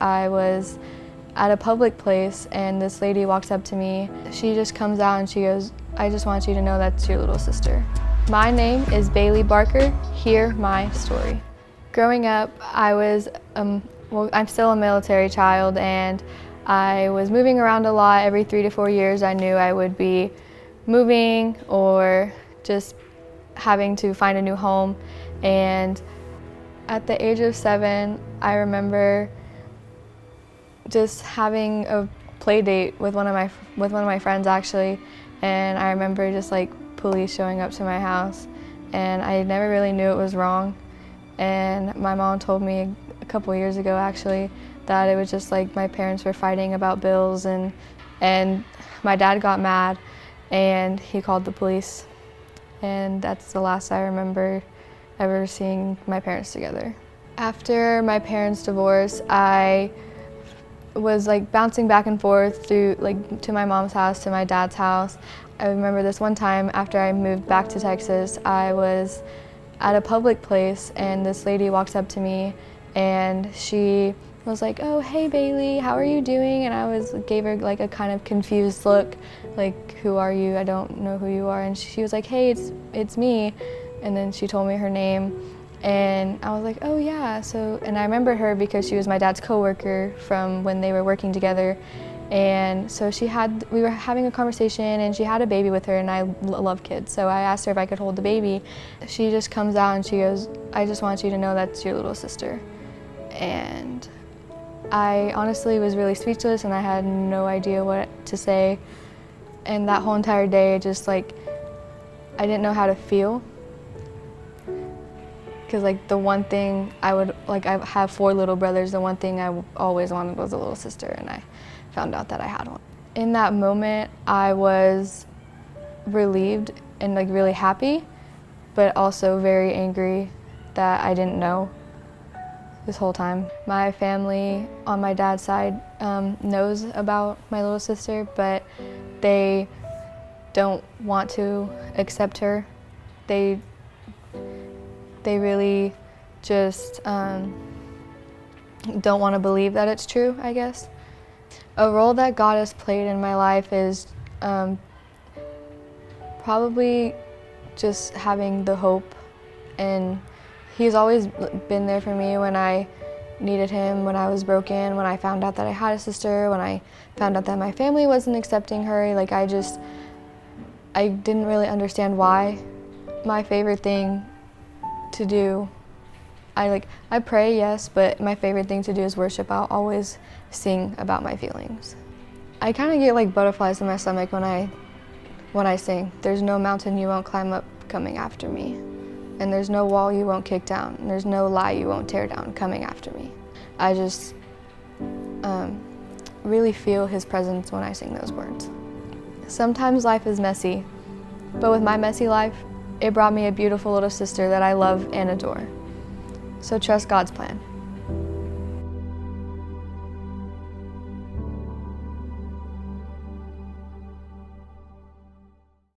I was at a public place and this lady walks up to me. She just comes out and she goes, "I just want you to know that's your little sister." My name is Baylee Barker. Hear my story. Growing up, I'm still a military child, and I was moving around a lot. Every 3 to 4 years, I knew I would be moving or just having to find a new home. And at the age of 7, I remember just having a play date with one of my friends actually, and I remember just like police showing up to my house, and I never really knew it was wrong. And my mom told me a couple years ago actually that it was just like my parents were fighting about bills, and my dad got mad and he called the police, and that's the last I remember ever seeing my parents together. After my parents' divorce, I was like bouncing back and forth through to my mom's house, to my dad's house. I remember this one time after I moved back to Texas, I was at a public place and this lady walks up to me and she was like, "Oh, hey Baylee, how are you doing?" And I gave her like a kind of confused look, like, "Who are you? I don't know who you are." And she was like, "Hey, it's me." And then she told me her name, and I was like, "Oh yeah." And I remember her because she was my dad's coworker from when they were working together. And so we were having a conversation, and she had a baby with her, and I love kids. So I asked her if I could hold the baby. She just comes out and she goes, "I just want you to know that's your little sister." And I honestly was really speechless, and I had no idea what to say. And that whole entire day, just like, I didn't know how to feel. Because like the one thing I have 4 little brothers, the one thing I always wanted was a little sister, and I found out that I had one. In that moment, I was relieved and like really happy, but also very angry that I didn't know this whole time. My family on my dad's side knows about my little sister, but they don't want to accept her. They really just don't want to believe that it's true, I guess. A role that God has played in my life is probably just having the hope, and He's always been there for me when I needed Him, when I was broken, when I found out that I had a sister, when I found out that my family wasn't accepting her. Like I didn't really understand why. My favorite thing to do, I pray, yes, but my favorite thing to do is worship. I'll always sing about my feelings. I kind of get like butterflies in my stomach when I sing. There's no mountain you won't climb up coming after me, and there's no wall you won't kick down, and there's no lie you won't tear down coming after me. I just really feel His presence when I sing those words. Sometimes life is messy, but with my messy life, it brought me a beautiful little sister that I love and adore. So trust God's plan.